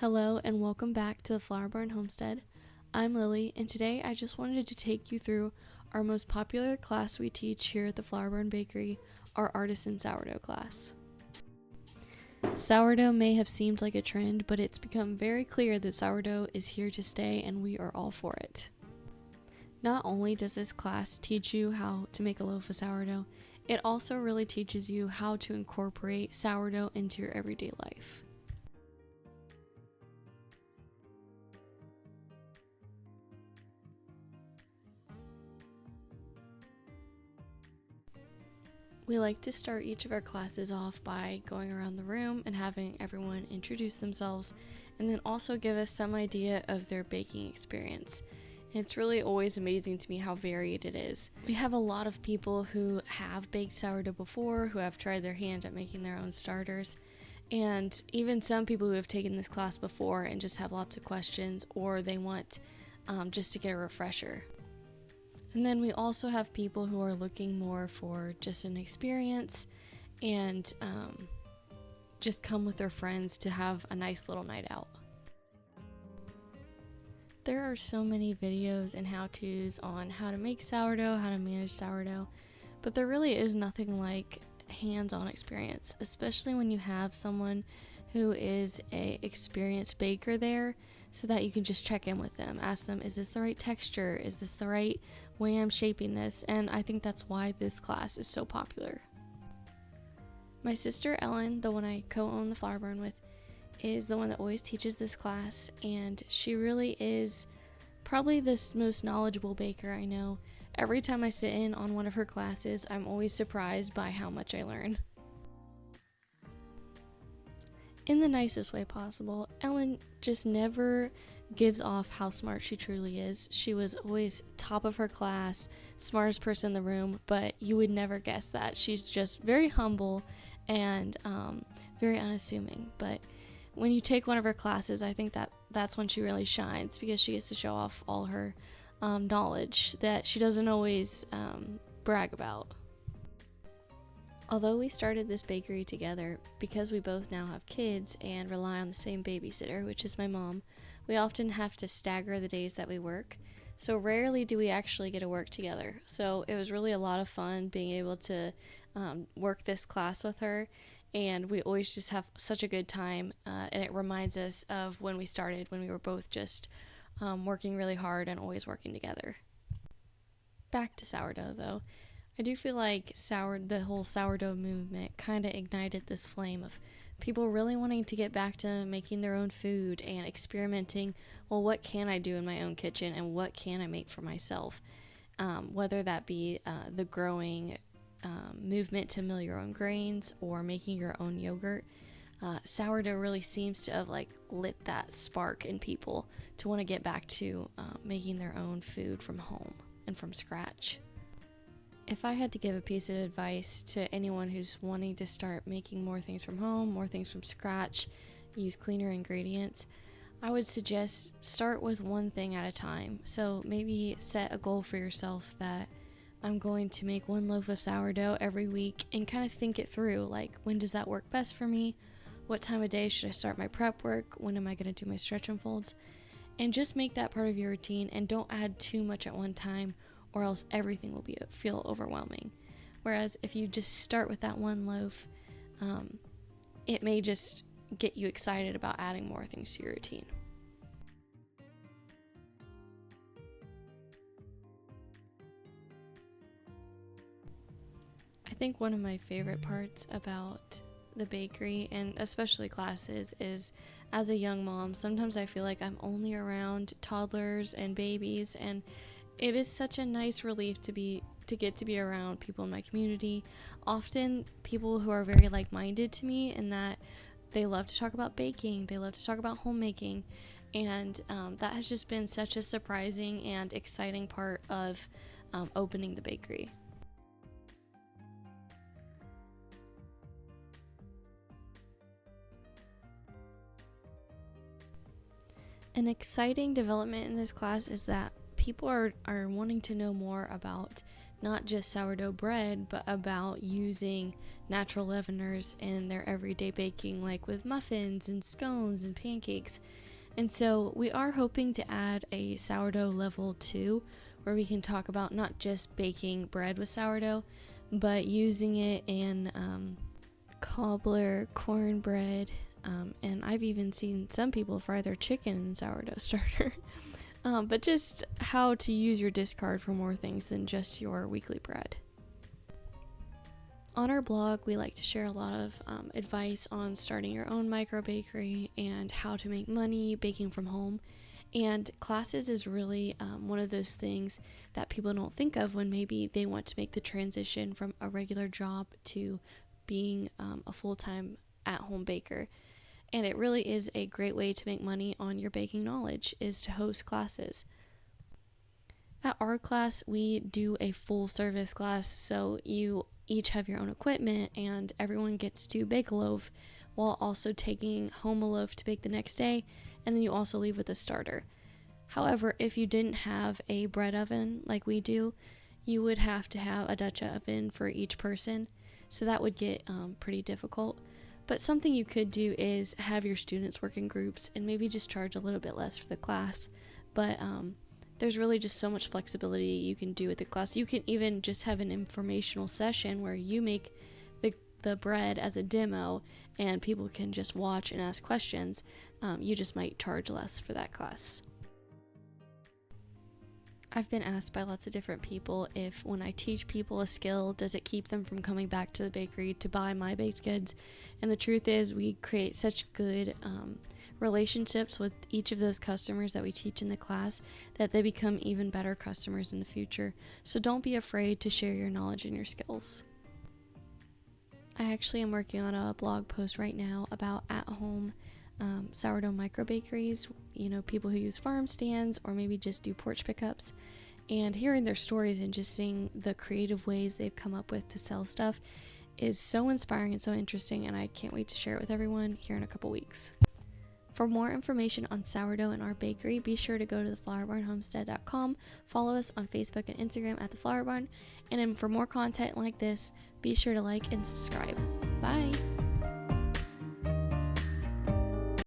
Hello and welcome back to the Flower Barn Homestead. I'm Lily, and today I just wanted to take you through our most popular class we teach here at the Flower Barn Bakery, our Artisan Sourdough class. Sourdough may have seemed like a trend, but it's become very clear that sourdough is here to stay and we are all for it. Not only does this class teach you how to make a loaf of sourdough, it also really teaches you how to incorporate sourdough into your everyday life. We like to start each of our classes off by going around the room and having everyone introduce themselves and then also give us some idea of their baking experience. And it's really always amazing to me how varied it is. We have a lot of people who have baked sourdough before, who have tried their hand at making their own starters, and even some people who have taken this class before and just have lots of questions, or they want just to get a refresher. And then we also have people who are looking more for just an experience and just come with their friends to have a nice little night out. There are so many videos and how-tos on how to make sourdough, how to manage sourdough, but there really is nothing like hands-on experience, especially when you have someone who is an experienced baker there, so that you can just check in with them, ask them, is this the right texture? Is this the right way I'm shaping this? And I think that's why this class is so popular. My sister Ellen, the one I co-own the Flower Barn with, is the one that always teaches this class, and she really is probably the most knowledgeable baker I know. Every time I sit in on one of her classes, I'm always surprised by how much I learn. In the nicest way possible, Ellen just never gives off how smart she truly is. She was always top of her class, smartest person in the room, but you would never guess that. She's just very humble and very unassuming. But when you take one of her classes, I think that's when she really shines, because she gets to show off all her knowledge that she doesn't always brag about. Although we started this bakery together, because we both now have kids and rely on the same babysitter, which is my mom, we often have to stagger the days that we work. So rarely do we actually get to work together. So it was really a lot of fun being able to work this class with her, and we always just have such a good time, and it reminds us of when we started, when we were both just working really hard and always working together. Back to sourdough though. I do feel like the whole sourdough movement kind of ignited this flame of people really wanting to get back to making their own food and experimenting, well, what can I do in my own kitchen and what can I make for myself? Whether that be the growing movement to mill your own grains or making your own yogurt, sourdough really seems to have lit that spark in people to want to get back to making their own food from home and from scratch. If I had to give a piece of advice to anyone who's wanting to start making more things from home, more things from scratch, use cleaner ingredients, I would suggest start with one thing at a time. So maybe set a goal for yourself that I'm going to make one loaf of sourdough every week, and kind of think it through, like, when does that work best for me? What time of day should I start my prep work? When am I going to do my stretch and folds? And just make that part of your routine, and don't add too much at one time, or else everything will feel overwhelming. Whereas if you just start with that one loaf, it may just get you excited about adding more things to your routine. I think one of my favorite parts about the bakery, and especially classes, is as a young mom, sometimes I feel like I'm only around toddlers and babies, and it is such a nice relief to get to be around people in my community. Often people who are very like-minded to me, in that they love to talk about baking, they love to talk about homemaking, and that has just been such a surprising and exciting part of opening the bakery. An exciting development in this class is that people are wanting to know more about not just sourdough bread, but about using natural leaveners in their everyday baking, like with muffins and scones and pancakes. And so we are hoping to add a sourdough level 2, where we can talk about not just baking bread with sourdough, but using it in cobbler, cornbread, and I've even seen some people fry their chicken in sourdough starter. But just how to use your discard for more things than just your weekly bread. On our blog, we like to share a lot of advice on starting your own microbakery and how to make money baking from home. And classes is really one of those things that people don't think of when maybe they want to make the transition from a regular job to being a full-time at-home baker. And it really is a great way to make money on your baking knowledge, is to host classes. At our class, we do a full service class, so you each have your own equipment and everyone gets to bake a loaf while also taking home a loaf to bake the next day, and then you also leave with a starter. However, if you didn't have a bread oven like we do, you would have to have a Dutch oven for each person, so that would get pretty difficult. But something you could do is have your students work in groups and maybe just charge a little bit less for the class. But there's really just so much flexibility you can do with the class. You can even just have an informational session where you make the bread as a demo and people can just watch and ask questions. You just might charge less for that class. I've been asked by lots of different people if when I teach people a skill, does it keep them from coming back to the bakery to buy my baked goods? And the truth is, we create such good relationships with each of those customers that we teach in the class that they become even better customers in the future. So don't be afraid to share your knowledge and your skills. I actually am working on a blog post right now about at-home sourdough microbakeries, people who use farm stands or maybe just do porch pickups, and hearing their stories and just seeing the creative ways they've come up with to sell stuff is so inspiring and so interesting, and I can't wait to share it with everyone here in a couple weeks. For more information on sourdough and our bakery, be sure to go to theflourbarnhomestead.com, follow us on Facebook and Instagram at The Flour Barn, and then for more content like this, be sure to like and subscribe. Bye!